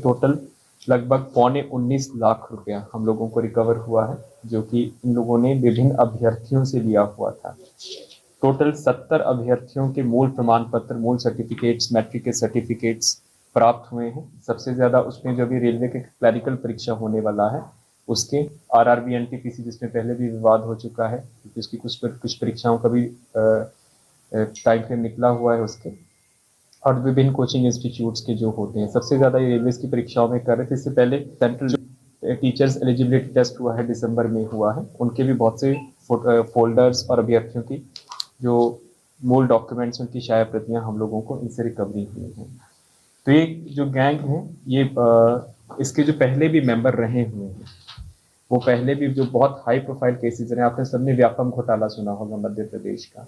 Total लगभग 19.25 रुपया हम लोगों को रिकवर हुआ है, जो कि इन लोगों ने विभिन्न अभ्यर्थियों से लिया हुआ था। टोटल 70 अभ्यर्थियों के मूल प्रमाण पत्र, मूल सर्टिफिकेट्स, मैट्रिक के सर्टिफिकेट्स प्राप्त हुए हैं। सबसे ज़्यादा उसमें जो भी रेलवे के क्लैरिकल परीक्षा होने वाला है उसके आरआरबी एनटीपीसी, जिसमें पहले भी विवाद हो चुका है क्योंकि उसकी कुछ परीक्षाओं का भी टाइम फ्रेम निकला हुआ है उसके, और विभिन्न कोचिंग इंस्टीट्यूट्स के जो होते हैं सबसे ज़्यादा ये रेलवे की परीक्षाओं में कर रहे थे। इससे पहले सेंट्रल जो टीचर्स एलिजिबिलिटी टेस्ट हुआ है दिसंबर में हुआ है, उनके भी बहुत से फोल्डर्स और अभ्यर्थियों की जो मूल डॉक्यूमेंट्स उनकी शाया प्रतियां हम लोगों को इनसे रिकवरी हुई हैं। तो ये जो गैंग है ये इसके जो पहले भी मेंबर रहे हुए हैं, वो पहले भी जो बहुत हाई प्रोफाइल केसेस रहे, आपने सबने व्यापम घोटाला सुना होगा मध्य प्रदेश का,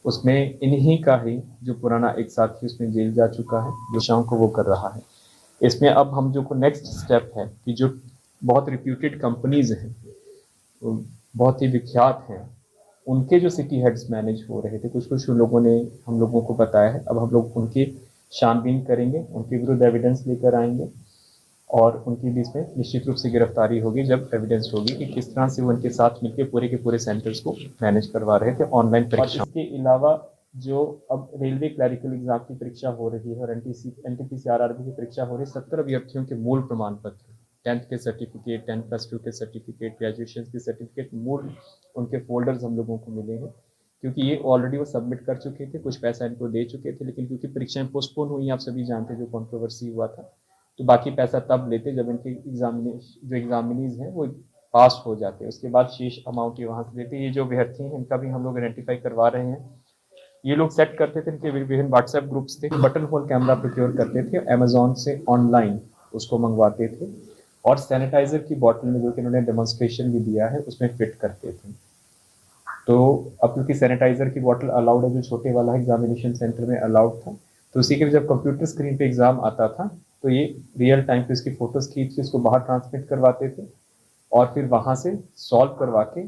उसमें इन्हीं का ही जो पुराना एक साथी उसमें जेल जा चुका है, दिशाओं को वो कर रहा है। इसमें अब हम जो को नेक्स्ट स्टेप है कि जो बहुत रिप्यूटेड कंपनीज हैं, बहुत ही विख्यात हैं, उनके जो सिटी हेड्स मैनेज हो रहे थे, कुछ लोगों ने हम लोगों को बताया है। अब हम लोग उनकी छानबीन करेंगे, उनके विरुद्ध एविडेंस लेकर आएंगे और उनकी भी इसमें निश्चित रूप से गिरफ्तारी होगी जब एविडेंस होगी कि किस तरह से वो उनके साथ मिलकर पूरे के पूरे सेंटर्स को मैनेज करवा रहे थे ऑनलाइन परीक्षा। इसके अलावा जो अब रेलवे क्लैरिकल एग्जाम की परीक्षा हो रही है और एनटीपीसी आरआरबी की परीक्षा हो रही है, 70 अभ्यर्थियों के मूल प्रमाण पत्र, 10th के सर्टिफिकेट, 10+2 के सर्टिफिकेट, ग्रेजुएशन के सर्टिफिकेट, मूल उनके फोल्डर्स हम लोगों को मिले हैं क्योंकि ये ऑलरेडी वो सबमिट कर चुके थे, कुछ पैसा इनको दे चुके थे, लेकिन क्योंकि परीक्षाएं पोस्टपोन हुई, आप सभी जानते हैं जो कंट्रोवर्सी हुआ था, तो बाकी पैसा तब लेते जब इनके जो एग्जामिनीज हैं वो पास हो जाते हैं, उसके बाद शेष अमाउंट ये वहाँ से देते। ये जो अभ्यर्थी हैं इनका भी हम लोग आइडेंटिफाई करवा रहे हैं। ये लोग सेट करते थे, इनके विभिन्न व्हाट्सएप ग्रुप्स थे, बटन होल कैमरा प्रोक्योर करते थे, अमेजोन से ऑनलाइन उसको मंगवाते थे और सैनिटाइजर की बॉटल में, जो कि इन्होंने डेमोन्स्ट्रेशन भी दिया है, उसमें फिट करते थे। तो अब क्योंकि सैनिटाइजर की बॉटल अलाउड है, जो छोटे वाला एग्जामिनेशन सेंटर में अलाउड था, तो उसी के जब कंप्यूटर स्क्रीन पे एग्जाम आता था तो ये रियल टाइम पे इसकी फोटोज खींच के इसको बाहर ट्रांसमिट करवाते थे और फिर वहां से सॉल्व करवा के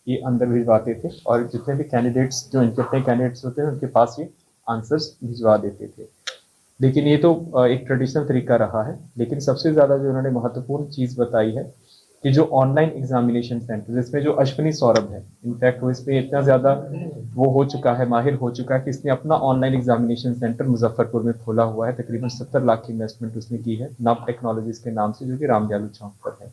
ये अंदर भिजवाते थे और जितने भी कैंडिडेट्स जो इनके अपने कैंडिडेट्स होते हैं उनके पास ये आंसर्स भिजवा देते थे। लेकिन ये तो एक ट्रेडिशनल तरीका रहा है, लेकिन सबसे ज़्यादा जो उन्होंने महत्वपूर्ण चीज़ बताई है कि जो ऑनलाइन एग्जामिनेशन सेंटर, जिसमें जो अश्विनी सौरभ है, इनफैक्ट वो इसमें इतना ज़्यादा वो हो चुका है, माहिर हो चुका है कि इसने अपना ऑनलाइन एग्जामिनेशन सेंटर मुजफ्फरपुर में खोला हुआ है। तकरीबन 70 लाख की इन्वेस्टमेंट उसने की है नव टेक्नोलॉजीज के नाम से, जो कि रामदयालु चौक पर है।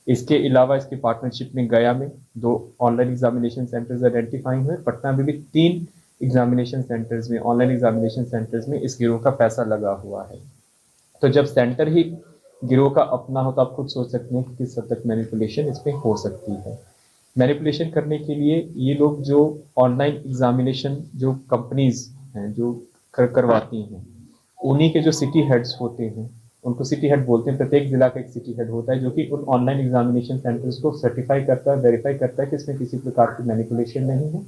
इसके अलावा इसके पार्टनरशिप में गया में 2 ऑनलाइन एग्जामिनेशन सेंटर्स आइडेंटिफाई हुए, पटना में भी 3 एग्जामिनेशन सेंटर्स में, ऑनलाइन एग्जामिनेशन सेंटर्स में इस गिरोह का पैसा लगा हुआ है। तो जब सेंटर ही गिरोह का अपना हो तो आप खुद सोच सकते हैं कि किस हद तक मैनिपुलेशन इसमें हो सकती है। मैनिपुलेशन करने के लिए ये लोग जो ऑनलाइन एग्जामिनेशन जो कंपनीज हैं जो करवाती हैं, उन्हीं के जो सिटी हेड्स होते हैं, उनको सिटी हेड बोलते हैं, प्रत्येक जिला का एक सिटी हेड होता है जो कि उन ऑनलाइन एग्जामिनेशन सेंटर्स को सर्टिफाई करता है, वेरीफाई करता है कि इसमें किसी प्रकार की मैनिपुलेशन नहीं है।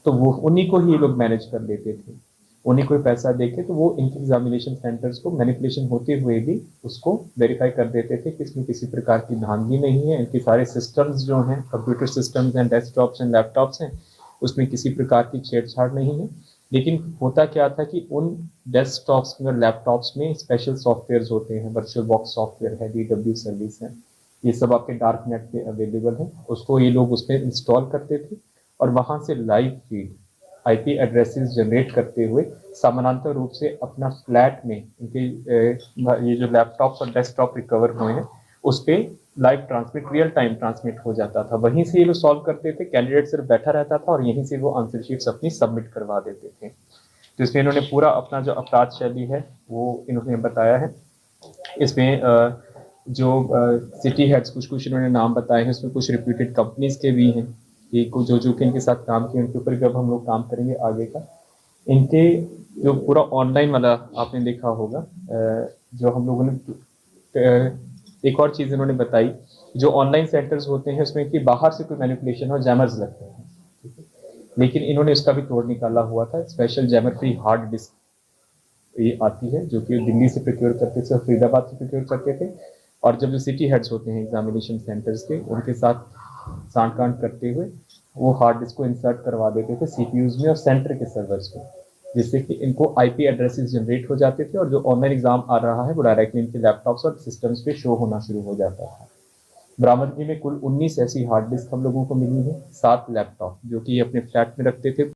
तो वो उन्हीं को ही ये लोग मैनेज कर लेते थे, उन्हीं को पैसा देके, तो वो इनके एग्जामिनेशन सेंटर्स को मैनिपुलेशन होते हुए भी उसको वेरीफाई कर देते थे कि इसमें किसी प्रकार की धांधली नहीं है। इनके सारे सिस्टम्स जो हैं, कंप्यूटर सिस्टम्स हैं, डेस्कटॉप्स हैं, लैपटॉप्स हैं, उसमें किसी प्रकार की छेड़छाड़ नहीं है। लेकिन होता क्या था कि उन डेस्कटॉप्स में और लैपटॉप्स में स्पेशल सॉफ्टवेयर होते हैं, वर्चुअल बॉक्स सॉफ्टवेयर है, DW सर्विस है, ये सब आपके डार्क नेट पे अवेलेबल है, उसको ये लोग उसमें इंस्टॉल करते थे और वहाँ से live feed IP addresses generate करते हुए समानांतर रूप से अपना फ्लैट में इनके ये जो लैपटॉप्स और डेस्कटॉप रिकवर हुए हैं उस पर live transmit, real time transmit हो जाता था। वहीं से ये लोग सॉल्व करते थे, कैंडिडेट सिर्फ बैठा रहता था और यहीं से वो आंसर शीट्स अपनी सबमिट करवा देते थे। तो इसमें इन्होंने पूरा अपना जो अपराध शैली है वो इन्होंने बताया है। इसमें जो सिटी हेड्स कुछ इन्होंने नाम बताए हैं, उसमें कुछ रिप्यूटेड कंपनीज के भी हैं कि जो कि इनके साथ काम किए, उनके ऊपर जब हम लोग काम करेंगे आगे का। इनके जो पूरा ऑनलाइन वाला आपने देखा होगा, जो हम लोगों ने एक और चीज़ इन्होंने बताई, जो ऑनलाइन सेंटर्स होते हैं उसमें कि बाहर से कोई मैनिपुलेशन और जैमर्स लगते हैं, लेकिन इन्होंने उसका भी तोड़ निकाला हुआ था। Special jammer free hard disk ये आती है जो कि दिल्ली से प्रोक्योर करते थे, फरीदाबाद से प्रोक्योर करते थे, और जब जो सिटी हेड्स होते हैं एग्जामिनेशन सेंटर्स के, उनके साथ सांठ-गांठ करते हुए वो हार्ड डिस्क को इंसर्ट करवा देते थे CPUs में और सेंटर के सर्वर्स में। जिससे कि इनको आईपी एड्रेसेस जनरेट हो जाते थे और जो ऑनलाइन एग्जाम आ रहा है वो डायरेक्टली इनके लैपटॉप्स और सिस्टम्स पे शो होना शुरू हो जाता था। बरामदगी में कुल 19 ऐसी हार्ड डिस्क हम लोगों को मिली है, 7 लैपटॉप जो कि अपने फ्लैट में रखते थे।